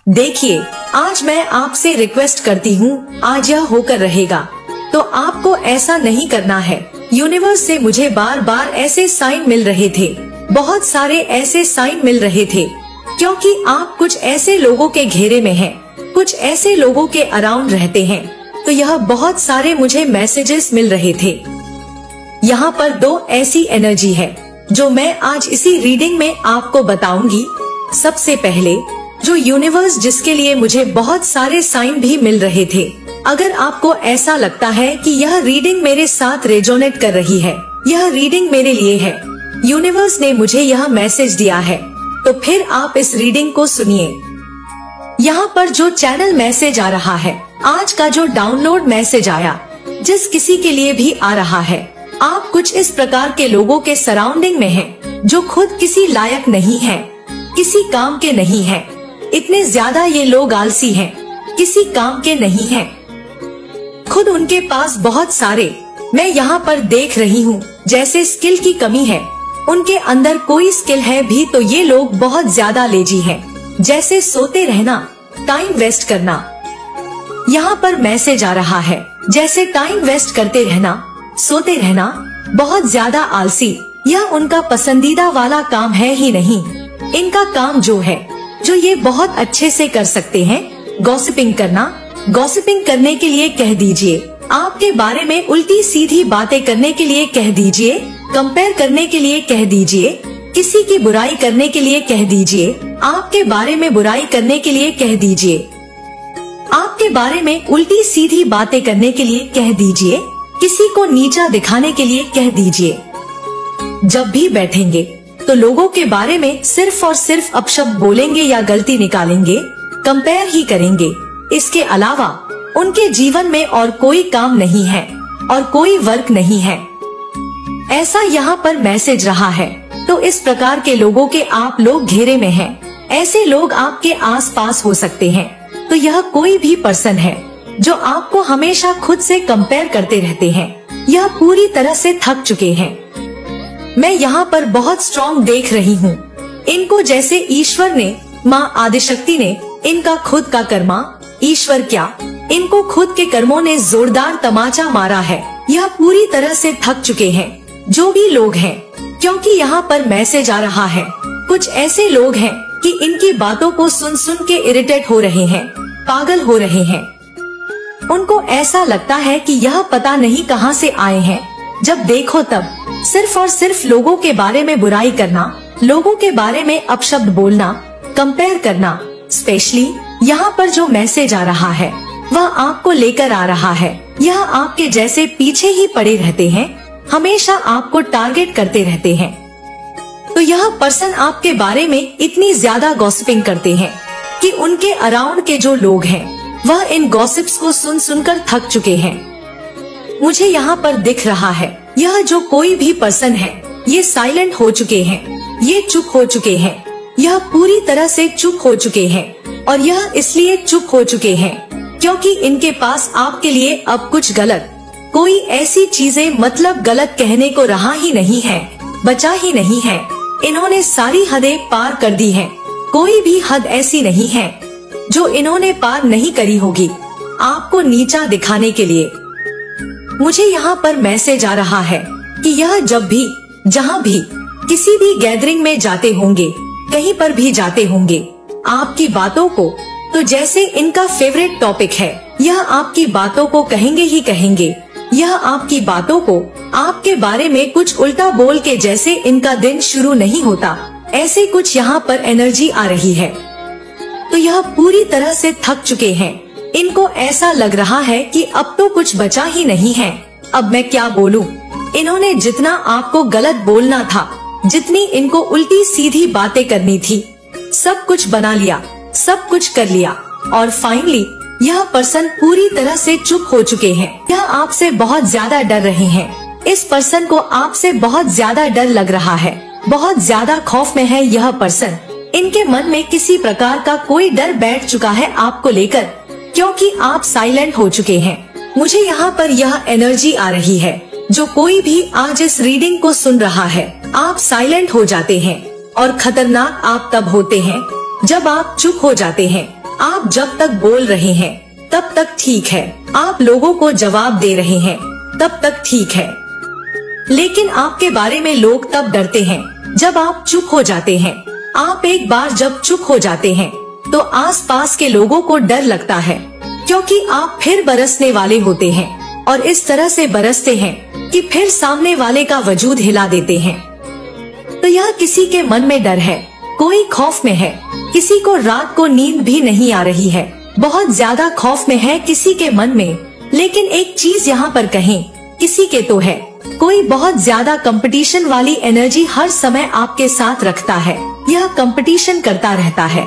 देखिए, आज मैं आपसे रिक्वेस्ट करती हूँ, आज यह होकर रहेगा, तो आपको ऐसा नहीं करना है। यूनिवर्स से मुझे बार बार ऐसे साइन मिल रहे थे, बहुत सारे ऐसे साइन मिल रहे थे, क्योंकि आप कुछ ऐसे लोगों के घेरे में हैं, कुछ ऐसे लोगों के अराउंड रहते हैं, तो यह बहुत सारे मुझे मैसेजेस मिल रहे थे। यहाँ पर दो ऐसी एनर्जी है जो मैं आज इसी रीडिंग में आपको बताऊंगी। सबसे पहले जो यूनिवर्स जिसके लिए मुझे बहुत सारे साइन भी मिल रहे थे, अगर आपको ऐसा लगता है कि यह रीडिंग मेरे साथ रेजोनेट कर रही है, यह रीडिंग मेरे लिए है, यूनिवर्स ने मुझे यह मैसेज दिया है, तो फिर आप इस रीडिंग को सुनिए। यहाँ पर जो चैनल मैसेज आ रहा है, आज का जो डाउनलोड मैसेज आया, जिस किसी के लिए भी आ रहा है, आप कुछ इस प्रकार के लोगों के सराउंडिंग में हैं, जो खुद किसी लायक नहीं है, किसी काम के नहीं है। इतने ज्यादा ये लोग आलसी हैं, किसी काम के नहीं हैं। खुद उनके पास बहुत सारे, मैं यहाँ पर देख रही हूँ, जैसे स्किल की कमी है। उनके अंदर कोई स्किल है भी तो ये लोग बहुत ज्यादा लेजी हैं, जैसे सोते रहना, टाइम वेस्ट करना। यहाँ पर मैसेज आ रहा है, जैसे टाइम वेस्ट करते रहना, सोते रहना, बहुत ज्यादा आलसी, यह उनका पसंदीदा वाला काम है ही नहीं। इनका काम जो है, जो ये बहुत अच्छे से कर सकते हैं, गॉसिपिंग करना। गॉसिपिंग करने के लिए कह दीजिए, आपके बारे में उल्टी सीधी बातें करने के लिए कह दीजिए, कंपेयर करने के लिए कह दीजिए, किसी की बुराई करने के लिए कह दीजिए, आपके बारे में बुराई करने के लिए कह दीजिए, आपके बारे में उल्टी सीधी बातें करने के लिए कह दीजिए, किसी को नीचा दिखाने के लिए कह दीजिए। जब भी बैठेंगे तो लोगों के बारे में सिर्फ और सिर्फ अपशब्द बोलेंगे या गलती निकालेंगे, कंपेयर ही करेंगे। इसके अलावा उनके जीवन में और कोई काम नहीं है और कोई वर्क नहीं है, ऐसा यहाँ पर मैसेज रहा है। तो इस प्रकार के लोगों के आप लोग घेरे में हैं, ऐसे लोग आपके आस पास हो सकते हैं। तो यह कोई भी पर्सन है जो आपको हमेशा खुद से कंपेयर करते रहते हैं, यह पूरी तरह से थक चुके हैं। मैं यहाँ पर बहुत स्ट्रॉन्ग देख रही हूँ इनको, जैसे ईश्वर ने, माँ आदिशक्ति ने इनका खुद का कर्मा, ईश्वर क्या, इनको खुद के कर्मों ने जोरदार तमाचा मारा है। यह पूरी तरह से थक चुके हैं जो भी लोग हैं, क्योंकि यहाँ पर मैसेज आ रहा है, कुछ ऐसे लोग हैं कि इनकी बातों को सुन सुन के इरिटेट हो रहे हैं, पागल हो रहे हैं। उनको ऐसा लगता है कि यह पता नहीं कहाँ से आए हैं, जब देखो तब सिर्फ और सिर्फ लोगों के बारे में बुराई करना, लोगों के बारे में अपशब्द बोलना, कंपेयर करना। स्पेशली यहाँ पर जो मैसेज आ रहा है वह आपको लेकर आ रहा है। यह आपके जैसे पीछे ही पड़े रहते हैं, हमेशा आपको टारगेट करते रहते हैं। तो यह पर्सन आपके बारे में इतनी ज्यादा गॉसिपिंग करते हैं कि उनके अराउंड के जो लोग हैं वह इन गॉसिप्स को सुन सुनकर थक चुके हैं। मुझे यहाँ पर दिख रहा है, यह जो कोई भी पर्सन है, ये साइलेंट हो चुके हैं, ये चुप हो चुके हैं, यह पूरी तरह से चुप हो चुके हैं। और यह इसलिए चुप हो चुके हैं क्योंकि इनके पास आपके लिए अब कुछ गलत, कोई ऐसी चीजें मतलब गलत कहने को रहा ही नहीं है, बचा ही नहीं है। इन्होंने सारी हदें पार कर दी हैं, कोई भी हद ऐसी नहीं है जो इन्होंने पार नहीं करी होगी आपको नीचा दिखाने के लिए। मुझे यहाँ पर मैसेज आ रहा है कि यह जब भी, जहाँ भी, किसी भी गैदरिंग में जाते होंगे, कहीं पर भी जाते होंगे, आपकी बातों को, तो जैसे इनका फेवरेट टॉपिक है, यह आपकी बातों को कहेंगे ही कहेंगे। यह आपकी बातों को, आपके बारे में कुछ उल्टा बोल के जैसे इनका दिन शुरू नहीं होता, ऐसे कुछ यहाँ पर एनर्जी आ रही है। तो यह पूरी तरह से थक चुके हैं। इनको ऐसा लग रहा है कि अब तो कुछ बचा ही नहीं है, अब मैं क्या बोलूं। इन्होंने जितना आपको गलत बोलना था, जितनी इनको उल्टी सीधी बातें करनी थी, सब कुछ बना लिया, सब कुछ कर लिया। और फाइनली यह पर्सन पूरी तरह से चुप हो चुके हैं। यह आपसे बहुत ज्यादा डर रहे हैं। इस पर्सन को आपसे बहुत ज्यादा डर लग रहा है, बहुत ज्यादा खौफ में है यह पर्सन। इनके मन में किसी प्रकार का कोई डर बैठ चुका है आपको लेकर, क्योंकि आप साइलेंट हो चुके हैं। मुझे यहाँ पर यह एनर्जी आ रही है, जो कोई भी आज इस रीडिंग को सुन रहा है, आप साइलेंट हो जाते हैं। और खतरनाक आप तब होते हैं जब आप चुप हो जाते हैं। आप जब तक बोल रहे हैं तब तक ठीक है, आप लोगों को जवाब दे रहे हैं तब तक ठीक है, लेकिन आपके बारे में लोग तब डरते हैं जब आप चुप हो जाते हैं। आप एक बार जब चुप हो जाते हैं तो आसपास के लोगों को डर लगता है, क्योंकि आप फिर बरसने वाले होते हैं और इस तरह से बरसते हैं कि फिर सामने वाले का वजूद हिला देते हैं। तो यह किसी के मन में डर है, कोई खौफ में है, किसी को रात को नींद भी नहीं आ रही है, बहुत ज्यादा खौफ में है किसी के मन में। लेकिन एक चीज यहाँ पर कहें, किसी के तो है, कोई बहुत ज्यादा कंपटीशन वाली एनर्जी हर समय आपके साथ रखता है, यह कंपटीशन करता रहता है।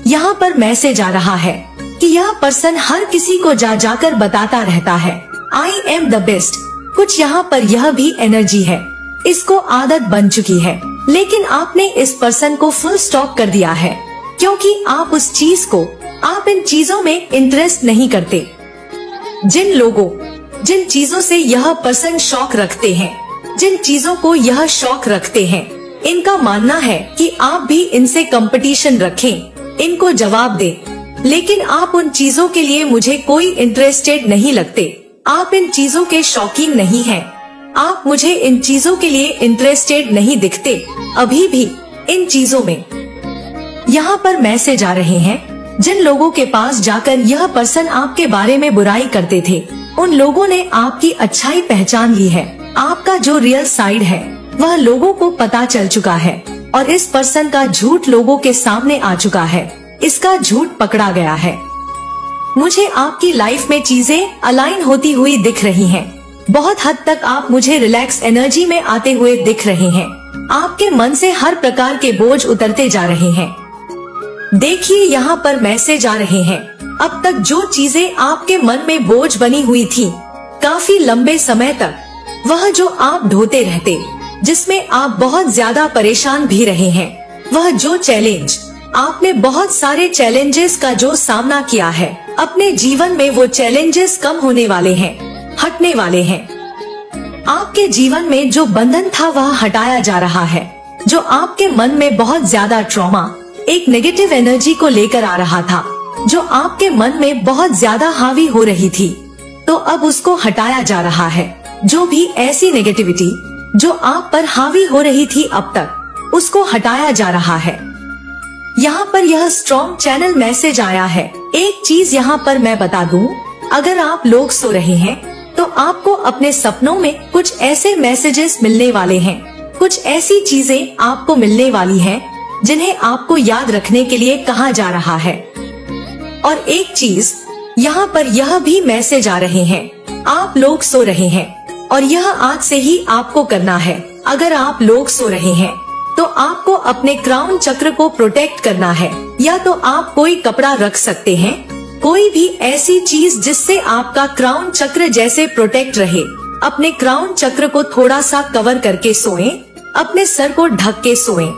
यहाँ पर मैसेज आ रहा है कि यह पर्सन हर किसी को जा जाकर बताता रहता है आई एम द बेस्ट। कुछ यहाँ पर यह भी एनर्जी है, इसको आदत बन चुकी है, लेकिन आपने इस पर्सन को फुल स्टॉप कर दिया है, क्योंकि आप उस चीज को, आप इन चीजों में इंटरेस्ट नहीं करते। जिन लोगों, जिन चीजों से यह पर्सन शौक रखते हैं, जिन चीजों को यह शौक रखते हैं, इनका मानना है कि आप भी इनसे कंपटीशन रखें, इनको जवाब दें। लेकिन आप उन चीजों के लिए मुझे कोई इंटरेस्टेड नहीं लगते, आप इन चीजों के शौकीन नहीं हैं, आप मुझे इन चीजों के लिए इंटरेस्टेड नहीं दिखते अभी भी इन चीजों में। यहाँ पर मैसेज आ रहे हैं, जिन लोगों के पास जाकर यह पर्सन आपके बारे में बुराई करते थे, उन लोगों ने आपकी अच्छाई पहचान ली है, आपका जो रियल साइड है वह लोगों को पता चल चुका है और इस पर्सन का झूठ लोगों के सामने आ चुका है, इसका झूठ पकड़ा गया है। मुझे आपकी लाइफ में चीजें अलाइन होती हुई दिख रही हैं। बहुत हद तक आप मुझे रिलैक्स एनर्जी में आते हुए दिख रहे हैं, आपके मन से हर प्रकार के बोझ उतरते जा रहे हैं। देखिए यहाँ पर मैसेज आ रहे हैं, अब तक जो चीजें आपके मन में बोझ बनी हुई थी काफी लंबे समय तक, वह जो आप ढोते रहते, जिसमें आप बहुत ज्यादा परेशान भी रहे हैं, वह जो चैलेंज, आपने बहुत सारे चैलेंजेस का जो सामना किया है अपने जीवन में, वो चैलेंजेस कम होने वाले हैं, हटने वाले हैं। आपके जीवन में जो बंधन था वह हटाया जा रहा है, जो आपके मन में बहुत ज्यादा ट्रॉमा, एक नेगेटिव एनर्जी को लेकर आ रहा था, जो आपके मन में बहुत ज्यादा हावी हो रही थी, तो अब उसको हटाया जा रहा है। जो भी ऐसी नेगेटिविटी जो आप पर हावी हो रही थी अब तक, उसको हटाया जा रहा है। यहाँ पर यह स्ट्रॉन्ग चैनल मैसेज आया है। एक चीज यहाँ पर मैं बता दूं, अगर आप लोग सो रहे हैं तो आपको अपने सपनों में कुछ ऐसे मैसेजेस मिलने वाले हैं, कुछ ऐसी चीजें आपको मिलने वाली हैं जिन्हें आपको याद रखने के लिए कहा जा रहा है। और एक चीज यहाँ पर यह भी मैसेज आ रहे हैं, आप लोग सो रहे हैं और यह आज से ही आपको करना है। अगर आप लोग सो रहे हैं तो आपको अपने क्राउन चक्र को प्रोटेक्ट करना है, या तो आप कोई कपड़ा रख सकते हैं, कोई भी ऐसी चीज जिससे आपका क्राउन चक्र जैसे प्रोटेक्ट रहे। अपने क्राउन चक्र को थोड़ा सा कवर करके सोएं, अपने सर को ढक के सोएं।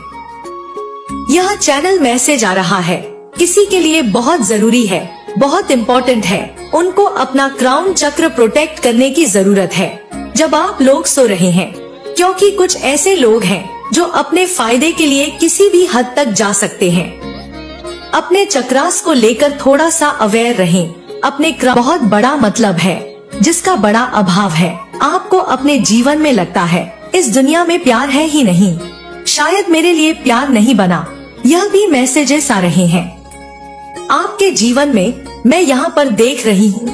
यह चैनल मैसेज आ रहा है, किसी के लिए बहुत जरूरी है, बहुत इम्पोर्टेंट है, उनको अपना क्राउन चक्र प्रोटेक्ट करने की जरूरत है जब आप लोग सो रहे हैं, क्योंकि कुछ ऐसे लोग हैं जो अपने फायदे के लिए किसी भी हद तक जा सकते हैं। अपने चक्रास को लेकर थोड़ा सा अवेयर रहें। अपने बहुत बड़ा मतलब है जिसका बड़ा अभाव है। आपको अपने जीवन में लगता है इस दुनिया में प्यार है ही नहीं, शायद मेरे लिए प्यार नहीं बना, यह भी मैसेजेस आ रहे हैं। आपके जीवन में मैं यहाँ पर देख रही हूँ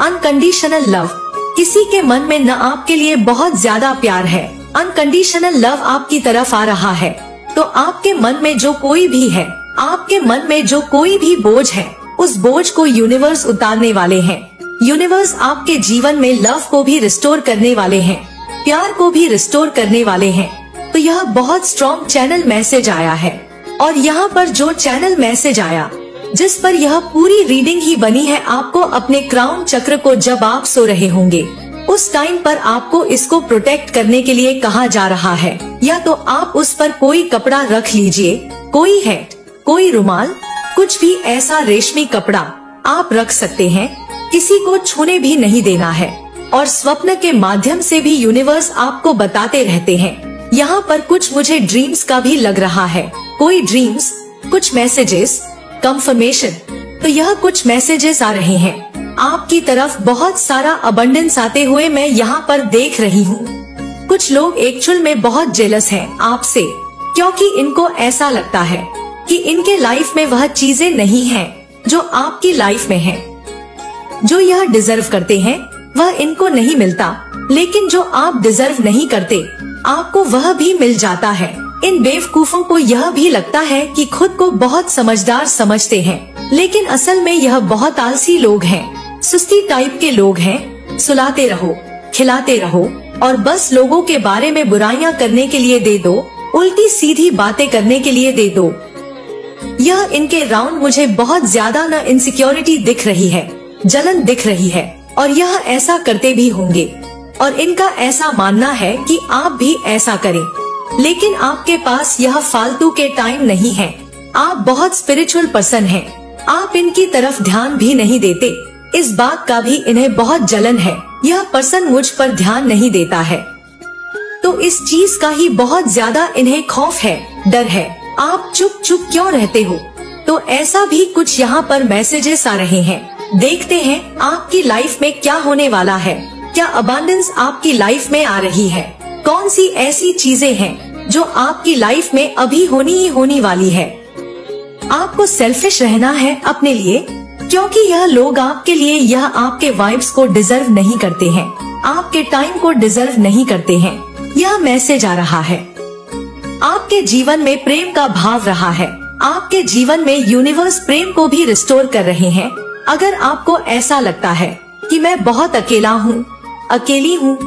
अनकंडीशनल लव। किसी के मन में न आपके लिए बहुत ज्यादा प्यार है, अनकंडीशनल लव आपकी तरफ आ रहा है, तो आपके मन में जो कोई भी है, आपके मन में जो कोई भी बोझ है, उस बोझ को यूनिवर्स उतारने वाले हैं। यूनिवर्स आपके जीवन में लव को भी रिस्टोर करने वाले हैं, प्यार को भी रिस्टोर करने वाले हैं। तो यह बहुत स्ट्रॉन्ग चैनल मैसेज आया है। और यहाँ पर जो चैनल मैसेज आया, जिस पर यह पूरी रीडिंग ही बनी है, आपको अपने क्राउन चक्र को जब आप सो रहे होंगे उस टाइम पर आपको इसको प्रोटेक्ट करने के लिए कहा जा रहा है। या तो आप उस पर कोई कपड़ा रख लीजिए, कोई हैट, कोई रुमाल, कुछ भी ऐसा रेशमी कपड़ा आप रख सकते हैं, किसी को छूने भी नहीं देना है। और स्वप्न के माध्यम से भी यूनिवर्स आपको बताते रहते हैं। यहाँ पर कुछ मुझे ड्रीम्स का भी लग रहा है, कोई ड्रीम्स, कुछ मैसेजेस, कंफर्मेशन। तो यह कुछ मैसेजेस आ रहे हैं आपकी तरफ, बहुत सारा अबंडेंस आते हुए मैं यहाँ पर देख रही हूँ। कुछ लोग एक्चुअल में बहुत जेलस हैं आपसे, क्योंकि इनको ऐसा लगता है कि इनके लाइफ में वह चीजें नहीं हैं जो आपकी लाइफ में हैं। जो यह डिजर्व करते हैं वह इनको नहीं मिलता, लेकिन जो आप डिजर्व नहीं करते आपको वह भी मिल जाता है। इन बेवकूफों को यह भी लगता है कि खुद को बहुत समझदार समझते हैं, लेकिन असल में यह बहुत आलसी लोग हैं, सुस्ती टाइप के लोग हैं। सुलाते रहो, खिलाते रहो और बस लोगों के बारे में बुराइयां करने के लिए दे दो, उल्टी सीधी बातें करने के लिए दे दो। यह इनके राउंड मुझे बहुत ज्यादा न इनसिक्योरिटी दिख रही है, जलन दिख रही है, और यह ऐसा करते भी होंगे और इनका ऐसा मानना है कि आप भी ऐसा करें, लेकिन आपके पास यह फालतू के टाइम नहीं है। आप बहुत स्पिरिचुअल पर्सन हैं, आप इनकी तरफ ध्यान भी नहीं देते। इस बात का भी इन्हें बहुत जलन है, यह पर्सन मुझ पर ध्यान नहीं देता है, तो इस चीज का ही बहुत ज्यादा इन्हें खौफ है, डर है। आप चुप चुप क्यों रहते हो? तो ऐसा भी कुछ यहाँ पर मैसेजेस आ रहे हैं। देखते हैं आपकी लाइफ में क्या होने वाला है। क्या अबंडेंस आपकी लाइफ में आ रही है? कौन सी ऐसी चीजें हैं जो आपकी लाइफ में अभी होनी वाली है? आपको सेल्फिश रहना है अपने लिए, क्योंकि यह लोग आपके लिए, यह आपके वाइब्स को डिजर्व नहीं करते हैं, आपके टाइम को डिजर्व नहीं करते हैं। यह मैसेज आ रहा है। आपके जीवन में प्रेम का भाव रहा है, आपके जीवन में यूनिवर्स प्रेम को भी रिस्टोर कर रहे हैं। अगर आपको ऐसा लगता है कि मैं बहुत अकेला हूँ, अकेली हूँ,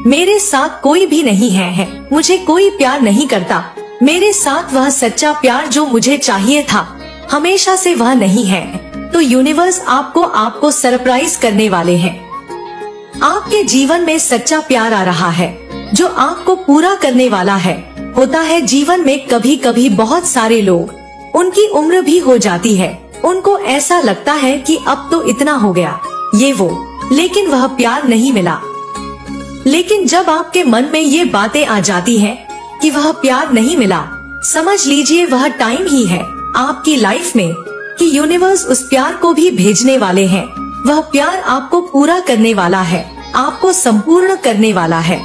मेरे साथ कोई भी नहीं है, मुझे कोई प्यार नहीं करता, मेरे साथ वह सच्चा प्यार जो मुझे चाहिए था हमेशा से वह नहीं है, तो यूनिवर्स आपको सरप्राइज करने वाले हैं। आपके जीवन में सच्चा प्यार आ रहा है जो आपको पूरा करने वाला है। होता है जीवन में कभी कभी बहुत सारे लोग, उनकी उम्र भी हो जाती है, उनको ऐसा लगता है कि अब तो इतना हो गया, ये वो, लेकिन वह प्यार नहीं मिला। लेकिन जब आपके मन में ये बातें आ जाती हैं कि वह प्यार नहीं मिला, समझ लीजिए वह टाइम ही है आपकी लाइफ में कि यूनिवर्स उस प्यार को भी भेजने वाले हैं। वह प्यार आपको पूरा करने वाला है, आपको संपूर्ण करने वाला है।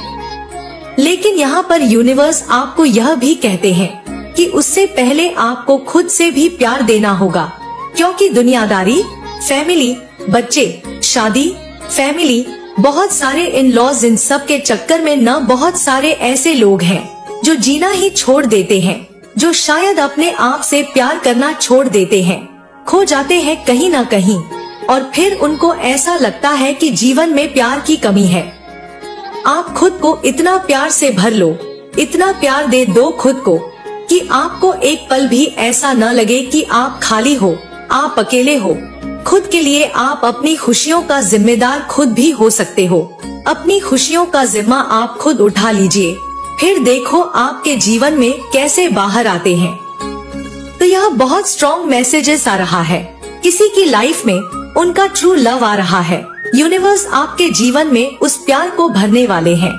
लेकिन यहाँ पर यूनिवर्स आपको यह भी कहते हैं कि उससे पहले आपको खुद से भी प्यार देना होगा, क्योंकि दुनियादारी, फैमिली, बच्चे, शादी, फैमिली, बहुत सारे इन लॉज, इन सब के चक्कर में न बहुत सारे ऐसे लोग हैं जो जीना ही छोड़ देते हैं, जो शायद अपने आप से प्यार करना छोड़ देते हैं, खो जाते हैं कहीं न कहीं, और फिर उनको ऐसा लगता है कि जीवन में प्यार की कमी है। आप खुद को इतना प्यार से भर लो, इतना प्यार दे दो खुद को कि आपको एक पल भी ऐसा न लगे कि आप खाली हो, आप अकेले हो। खुद के लिए आप अपनी खुशियों का जिम्मेदार खुद भी हो सकते हो। अपनी खुशियों का जिम्मा आप खुद उठा लीजिए, फिर देखो आपके जीवन में कैसे बाहर आते हैं। तो यह बहुत स्ट्रॉन्ग मैसेजेस आ रहा है। किसी की लाइफ में उनका ट्रू लव आ रहा है। यूनिवर्स आपके जीवन में उस प्यार को भरने वाले हैं।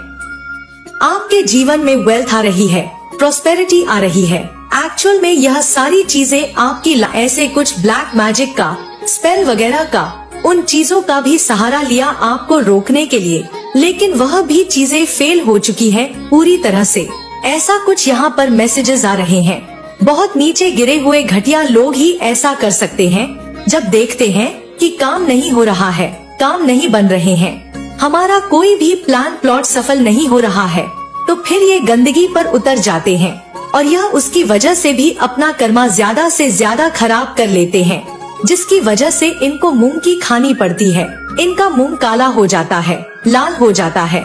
आपके जीवन में वेल्थ आ रही है, प्रोस्पेरिटी आ रही है। एक्चुअल में यह सारी चीजें आपकी ऐसे कुछ ब्लैक मैजिक का, स्पेल वगैरह का, उन चीजों का भी सहारा लिया आपको रोकने के लिए, लेकिन वह भी चीजें फेल हो चुकी है पूरी तरह से। ऐसा कुछ यहाँ पर मैसेजेस आ रहे हैं। बहुत नीचे गिरे हुए घटिया लोग ही ऐसा कर सकते हैं जब देखते हैं कि काम नहीं हो रहा है, काम नहीं बन रहे हैं, हमारा कोई भी प्लान प्लॉट सफल नहीं हो रहा है, तो फिर ये गंदगी पर उतर जाते हैं और यह उसकी वजह से भी अपना कर्मा ज्यादा से ज्यादा खराब कर लेते हैं, जिसकी वजह से इनको मूंग की खानी पड़ती है। इनका मुंह काला हो जाता है, लाल हो जाता है।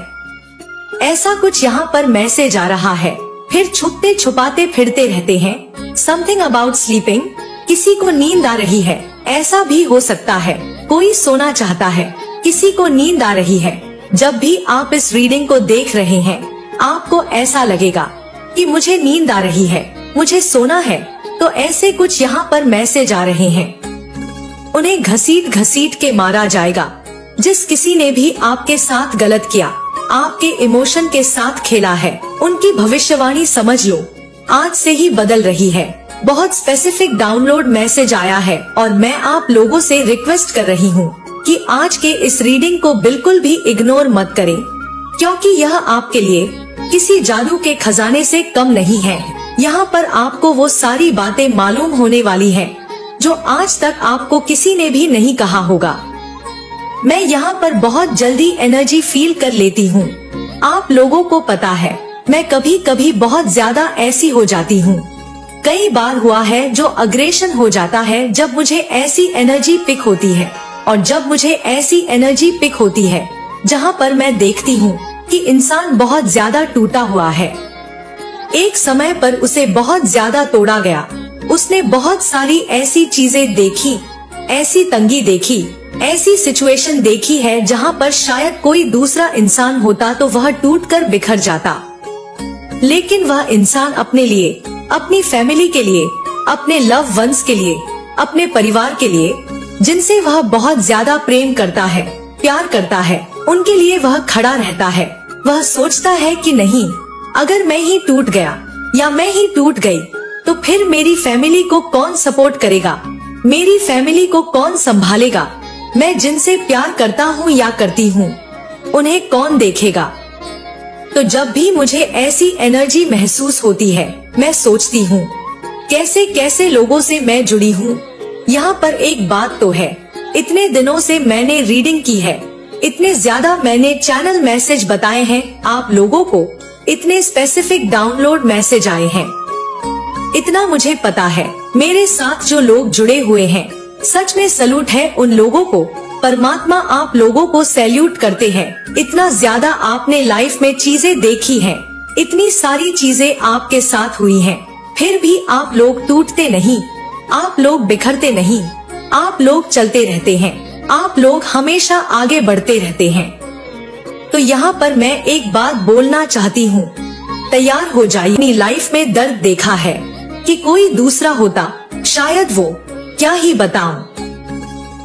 ऐसा कुछ यहाँ पर मैसेज आ रहा है। फिर छुपते छुपाते फिरते रहते हैं। समथिंग अबाउट स्लीपिंग, किसी को नींद आ रही है, ऐसा भी हो सकता है। कोई सोना चाहता है, किसी को नींद आ रही है। जब भी आप इस रीडिंग को देख रहे हैं, आपको ऐसा लगेगा कि मुझे नींद आ रही है, मुझे सोना है, तो ऐसे कुछ यहाँ पर मैसेज आ रहे हैं। उन्हें घसीट घसीट के मारा जाएगा। जिस किसी ने भी आपके साथ गलत किया, आपके इमोशन के साथ खेला है, उनकी भविष्यवाणी समझ लो, आज से ही बदल रही है। बहुत स्पेसिफिक डाउनलोड मैसेज आया है और मैं आप लोगों से रिक्वेस्ट कर रही हूँ कि आज के इस रीडिंग को बिल्कुल भी इग्नोर मत करें, क्योंकि यह आपके लिए किसी जादू के खजाने से कम नहीं है। यहाँ पर आपको वो सारी बातें मालूम होने वाली हैं जो आज तक आपको किसी ने भी नहीं कहा होगा। मैं यहाँ पर बहुत जल्दी एनर्जी फील कर लेती हूँ। आप लोगों को पता है मैं कभी कभी बहुत ज्यादा ऐसी हो जाती हूँ। कई बार हुआ है जो अग्रेशन हो जाता है जब मुझे ऐसी एनर्जी पिक होती है, और जब मुझे ऐसी एनर्जी पिक होती है जहाँ पर मैं देखती हूँ कि इंसान बहुत ज्यादा टूटा हुआ है। एक समय पर उसे बहुत ज्यादा तोड़ा गया। उसने बहुत सारी ऐसी चीजें देखी, ऐसी तंगी देखी, ऐसी सिचुएशन देखी है जहाँ पर शायद कोई दूसरा इंसान होता तो वह टूटकर बिखर जाता। लेकिन वह इंसान अपने लिए, अपनी फैमिली के लिए, अपने लव वंस के लिए, अपने परिवार के लिए, जिनसे वह बहुत ज्यादा प्रेम करता है, प्यार करता है, उनके लिए वह खड़ा रहता है। वह सोचता है कि नहीं, अगर मैं ही टूट गया या मैं ही टूट गई तो फिर मेरी फैमिली को कौन सपोर्ट करेगा, मेरी फैमिली को कौन संभालेगा, मैं जिनसे प्यार करता हूँ या करती हूँ उन्हें कौन देखेगा। तो जब भी मुझे ऐसी एनर्जी महसूस होती है मैं सोचती हूँ कैसे कैसे लोगों से मैं जुड़ी हूँ। यहाँ पर एक बात तो है, इतने दिनों से मैंने रीडिंग की है, इतने ज्यादा मैंने चैनल मैसेज बताए हैं आप लोगों को, इतने स्पेसिफिक डाउनलोड मैसेज आए हैं। इतना मुझे पता है मेरे साथ जो लोग जुड़े हुए हैं, सच में सैल्यूट है उन लोगों को। परमात्मा आप लोगों को सैल्यूट करते हैं। इतना ज्यादा आपने लाइफ में चीजें देखी हैं, इतनी सारी चीजें आपके साथ हुई हैं, फिर भी आप लोग टूटते नहीं, आप लोग बिखरते नहीं, आप लोग चलते रहते हैं, आप लोग हमेशा आगे बढ़ते रहते हैं। तो यहाँ पर मैं एक बात बोलना चाहती हूँ, तैयार हो जाइए। अपनी लाइफ में दर्द देखा है कि कोई दूसरा होता शायद वो क्या ही बताऊं,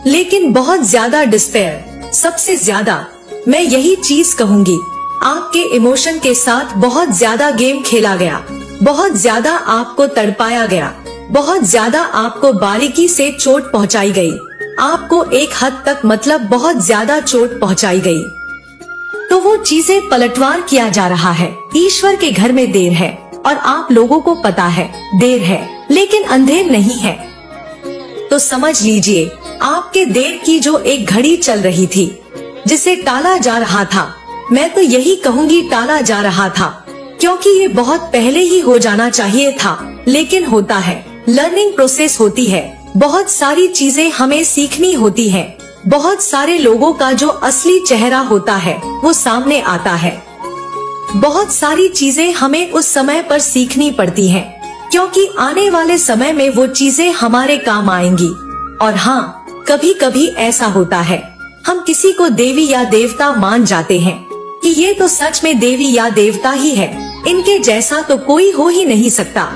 लेकिन बहुत ज्यादा डिस्पेयर, सबसे ज्यादा मैं यही चीज कहूंगी, आपके इमोशन के साथ बहुत ज्यादा गेम खेला गया, बहुत ज्यादा आपको तड़पाया गया, बहुत ज्यादा आपको बारीकी से चोट पहुंचाई गई, आपको एक हद तक मतलब बहुत ज्यादा चोट पहुंचाई गई। तो वो चीजें पलटवार किया जा रहा है। ईश्वर के घर में देर है और आप लोगों को पता है देर है, लेकिन अंधेर नहीं है। तो समझ लीजिए आपके देर की जो एक घड़ी चल रही थी जिसे टाला जा रहा था, मैं तो यही कहूँगी टाला जा रहा था, क्योंकि ये बहुत पहले ही हो जाना चाहिए था, लेकिन होता है, लर्निंग प्रोसेस होती है, बहुत सारी चीजें हमें सीखनी होती है, बहुत सारे लोगों का जो असली चेहरा होता है वो सामने आता है। बहुत सारी चीजें हमें उस समय पर सीखनी पड़ती हैं, क्योंकि आने वाले समय में वो चीजें हमारे काम आएंगी। और हाँ, कभी कभी ऐसा होता है हम किसी को देवी या देवता मान जाते हैं कि ये तो सच में देवी या देवता ही है, इनके जैसा तो कोई हो ही नहीं सकता।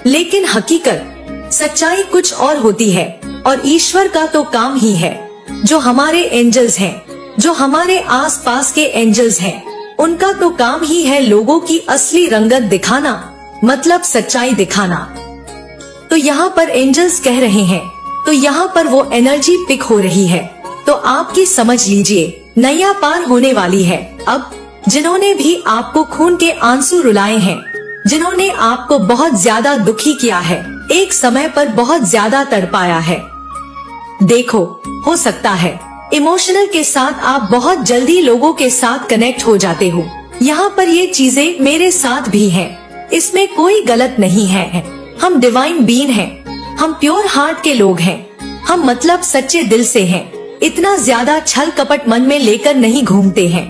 लेकिन हकीकत, सच्चाई कुछ और होती है, और ईश्वर का तो काम ही है, जो हमारे एंजल्स हैं, जो हमारे आसपास के एंजल्स हैं, उनका तो काम ही है लोगों की असली रंगत दिखाना, मतलब सच्चाई दिखाना। तो यहाँ पर एंजल्स कह रहे हैं, तो यहाँ पर वो एनर्जी पिक हो रही है, तो आपकी समझ लीजिए नैया पार होने वाली है। अब जिन्होंने भी आपको खून के आंसू रुलाए हैं, जिन्होंने आपको बहुत ज्यादा दुखी किया है, एक समय पर बहुत ज्यादा तड़पाया है, देखो हो सकता है इमोशनल के साथ आप बहुत जल्दी लोगों के साथ कनेक्ट हो जाते हो। यहाँ पर ये चीजें मेरे साथ भी हैं, इसमें कोई गलत नहीं है। हम डिवाइन बीइंग हैं, हम प्योर हार्ट के लोग हैं, हम मतलब सच्चे दिल से हैं, इतना ज्यादा छल कपट मन में लेकर नहीं घूमते हैं।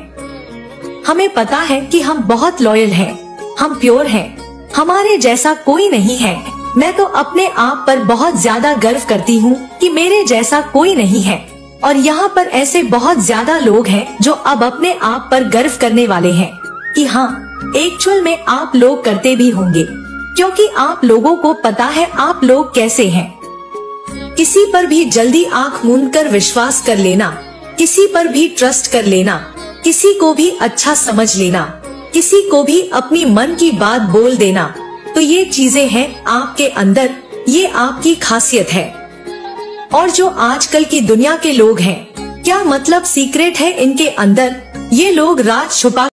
हमें पता है कि हम बहुत लॉयल हैं, हम प्योर हैं, हमारे जैसा कोई नहीं है। मैं तो अपने आप पर बहुत ज्यादा गर्व करती हूँ कि मेरे जैसा कोई नहीं है, और यहाँ पर ऐसे बहुत ज्यादा लोग हैं जो अब अपने आप पर गर्व करने वाले हैं कि हाँ, एक्चुअल में आप लोग करते भी होंगे, क्योंकि आप लोगों को पता है आप लोग कैसे हैं। किसी पर भी जल्दी आंख मूंद कर विश्वास कर लेना, किसी पर भी ट्रस्ट कर लेना, किसी को भी अच्छा समझ लेना, किसी को भी अपनी मन की बात बोल देना, तो ये चीजें हैं आपके अंदर, ये आपकी खासियत है। और जो आजकल की दुनिया के लोग हैं, क्या मतलब सीक्रेट है इनके अंदर, ये लोग राज छुपा